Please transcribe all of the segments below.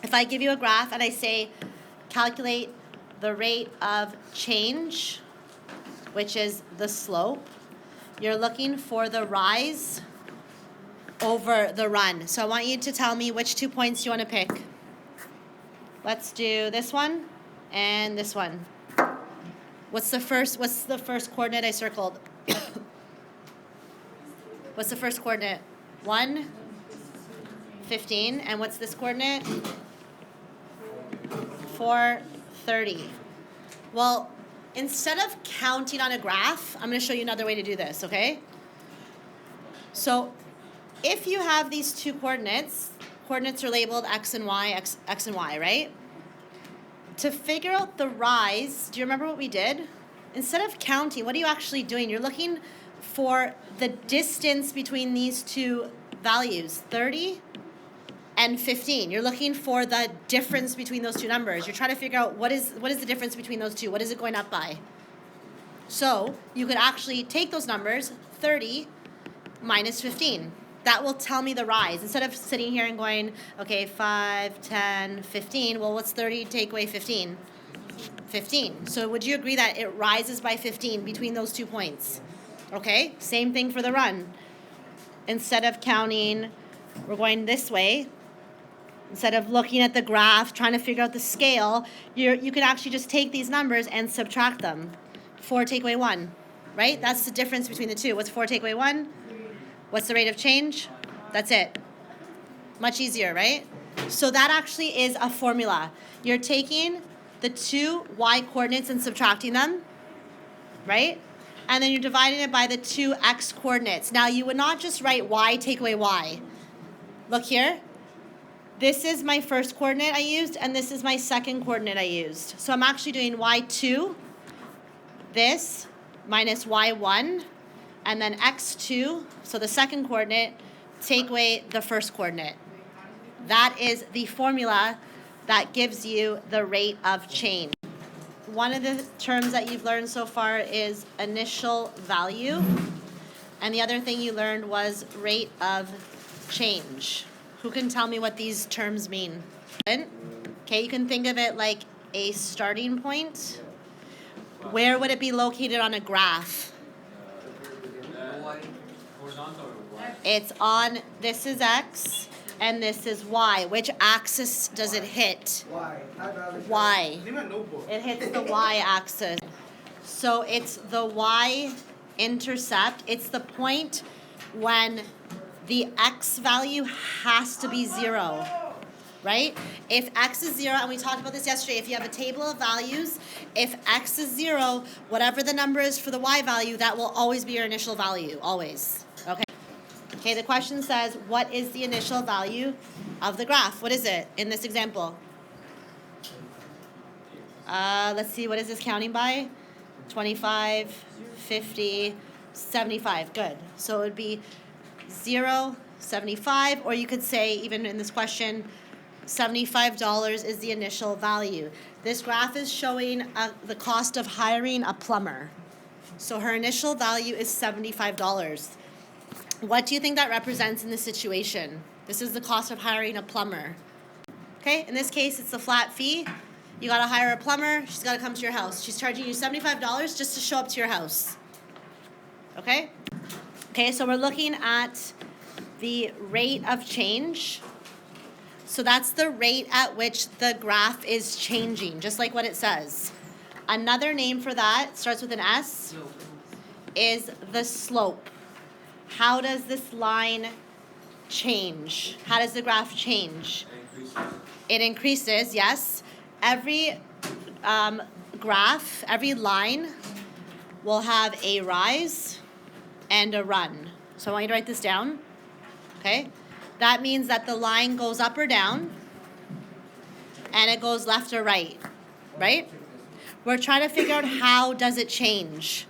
If I give you a graph and I say, calculate the rate of change, which is the slope, you're looking for the rise over the run. So I want you to tell me which 2 points you want to pick. Let's do this one and this one. What's the first coordinate I circled? What's the first coordinate? 1, 15. And what's this coordinate? 4, 30. Well, instead of counting on a graph, I'm going to show you another way to do this, okay? So if you have these two coordinates are labeled x and y, x and y, right? To figure out the rise, do you remember what we did? Instead of counting, what are you actually doing? You're looking for the distance between these two values, 30 and 15. You're looking for the difference between those two numbers. You're trying to figure out what is the difference between those two. What is it going up by? So you could actually take those numbers, 30 minus 15. That will tell me the rise. Instead of sitting here and going, okay, 5, 10, 15, well, what's 30 take away 15? 15. So would you agree that it rises by 15 between those 2 points? Okay, same thing for the run. Instead of counting, we're going this way. Instead of looking at the graph, trying to figure out the scale, you can actually just take these numbers and subtract them. 4 take away 1, right? That's the difference between the two. What's 4 take away 1? What's the rate of change? That's it. Much easier, right? So that actually is a formula. You're taking the two y coordinates and subtracting them, right? And then you're dividing it by the two x coordinates. Now, you would not just write y take away y. Look here. This is my first coordinate I used, and this is my second coordinate I used. So I'm actually doing y2, this, minus y1, and then x2, so the second coordinate, take away the first coordinate. That is the formula that gives you the rate of change. One of the terms that you've learned so far is initial value, and the other thing you learned was rate of change. Who can tell me what these terms mean? Okay, you can think of it like a starting point. Where would it be located on a graph? It's on, this is x, and this is y. Which axis does it hit? Y. It hits the y-axis. So it's the y-intercept. It's the point when the x value has to be 0, right? If x is 0, and we talked about this yesterday, if you have a table of values, if x is 0, whatever the number is for the y value, that will always be your initial value, always, okay? Okay, the question says, what is the initial value of the graph? What is it in this example? Let's see, what is this counting by? 25, 50, 75, good. So it would be 0, 75, or you could say, even in this question, $75 is the initial value. This graph is showing the cost of hiring a plumber. So her initial value is $75. What do you think that represents in this situation? This is the cost of hiring a plumber. Okay, in this case, it's a flat fee. You gotta hire a plumber, she's gotta come to your house. She's charging you $75 just to show up to your house. Okay? Okay, so we're looking at the rate of change. So that's the rate at which the graph is changing, just like what it says. Another name for that, starts with an S, is the slope. How does this line change? How does the graph change? It increases, yes. Every graph, every line will have a rise and a run. So I want you to write this down, okay? That means that the line goes up or down, and it goes left or right, right? We're trying to figure out how does it change,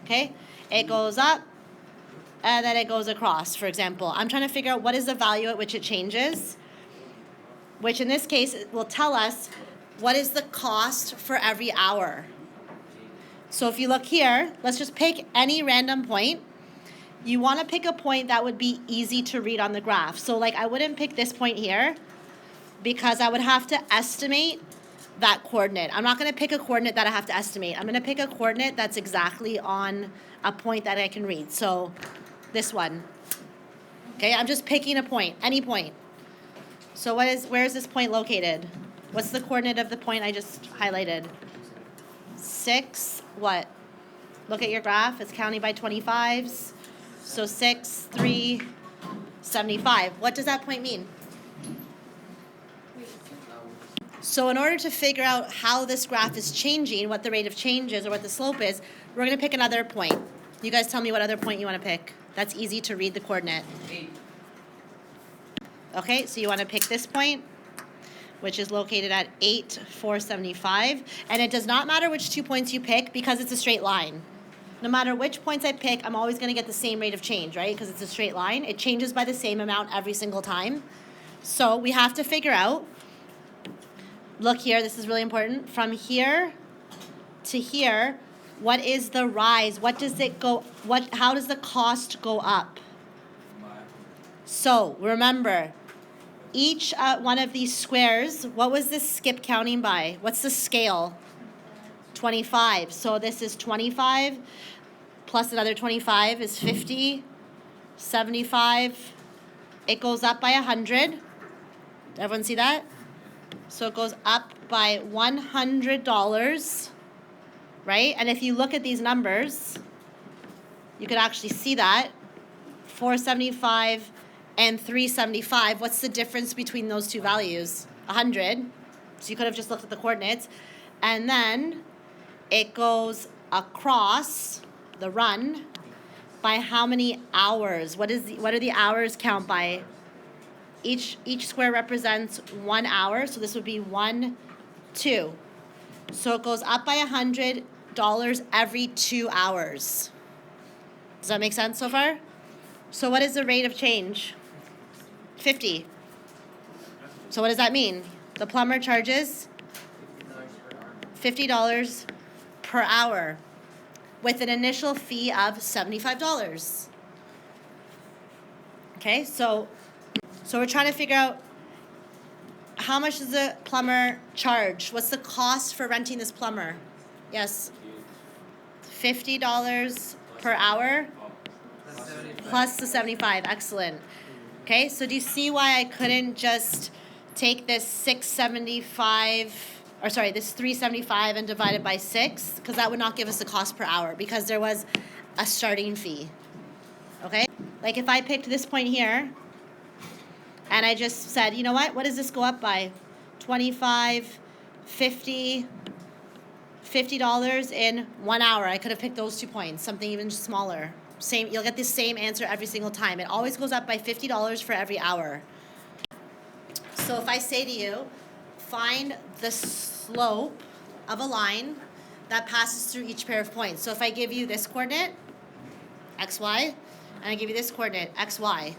okay? It goes up, and then it goes across, for example. I'm trying to figure out what is the value at which it changes, which in this case will tell us what is the cost for every hour. So if you look here, let's just pick any random point. You want to pick a point that would be easy to read on the graph. So like I wouldn't pick this point here. because I would have to estimate that coordinate. I'm not going to pick a coordinate that I have to estimate. I'm going to pick a coordinate that's exactly on a point that I can read. So this one. Okay, I'm just picking a point, any point. So where is this point located? What's the coordinate of the point I just highlighted? 6, what? Look at your graph, it's counting by 25s. So 6, 3, 75. What does that point mean? So in order to figure out how this graph is changing, what the rate of change is or what the slope is, we're going to pick another point. You guys tell me what other point you want to pick. That's easy to read the coordinate. 8. Okay, so you want to pick this point, which is located at 8, 475. And it does not matter which 2 points you pick because it's a straight line. No matter which points I pick, I'm always going to get the same rate of change, right? Because it's a straight line. It changes by the same amount every single time. So we have to figure out, look here, this is really important, from here to here, what is the rise? What does it go, how does the cost go up? So remember, each one of these squares, what was this skip counting by? What's the scale? 25. So this is 25 plus another 25 is 50, 75. It goes up by 100. Did everyone see that? So it goes up by $100, right? And if you look at these numbers, you could actually see that 475 and 375. What's the difference between those two values? 100. So you could have just looked at the coordinates. And then it goes across the run by how many hours? What are the hours count by? Each square represents 1 hour, so this would be 1, 2. So it goes up by $100 every 2 hours. Does that make sense so far? So what is the rate of change? 50. So what does that mean? The plumber charges $50 per hour with an initial fee of $75. Okay, so we're trying to figure out how much does the plumber charge? What's the cost for renting this plumber? Yes. $50 per hour plus the 75. Excellent. Okay, so do you see why I couldn't just take this 375 and divide it by 6? Because that would not give us the cost per hour because there was a starting fee. Okay? Like if I picked this point here and I just said, you know what does this go up by? 25, 50, $50 in 1 hour. I could have picked those 2 points, something even smaller. You'll get the same answer every single time. It always goes up by $50 for every hour. So if I say to you, find the slope of a line that passes through each pair of points. So if I give you this coordinate, xy, and I give you this coordinate, xy,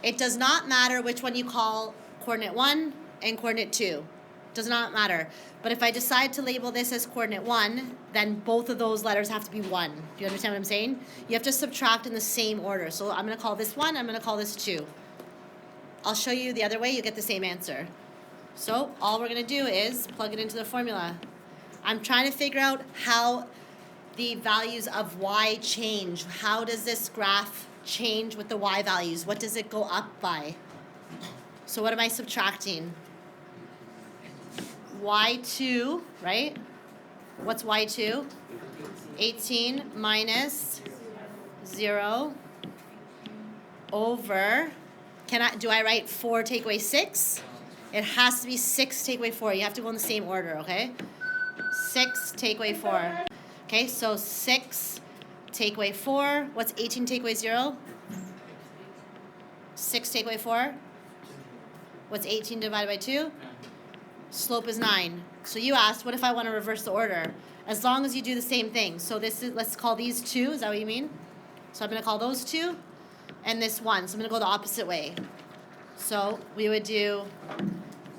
it does not matter which one you call coordinate 1 and coordinate 2. Does not matter. But if I decide to label this as coordinate 1, then both of those letters have to be 1. Do you understand what I'm saying? You have to subtract in the same order. So I'm going to call this 1, I'm going to call this 2. I'll show you the other way, you get the same answer. So all we're going to do is plug it into the formula. I'm trying to figure out how the values of y change. How does this graph change with the y values? What does it go up by? So what am I subtracting? Y2, right? What's Y2? 18 minus 0 over, do I write 4 take away 6? It has to be 6 take away 4. You have to go in the same order, okay? 6 take away 4. Okay, so 6 take away 4. What's 18 take away 0? 6 take away 4. What's 18 divided by 2? Slope is 9. So you asked, what if I want to reverse the order? As long as you do the same thing. So this is, let's call these 2. Is that what you mean? So I'm going to call those 2 and this 1. So I'm going to go the opposite way. So we would do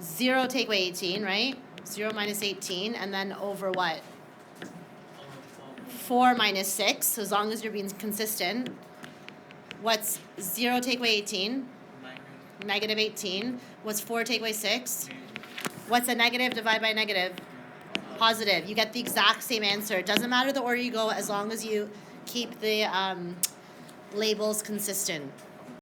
0 take away 18, right? 0 minus 18, and then over what? 4 minus 6, so as long as you're being consistent. What's 0 take away 18? negative 18. What's 4 take away 6? What's a negative divided by negative? Positive. You get the exact same answer. It doesn't matter the order you go as long as you keep the labels consistent.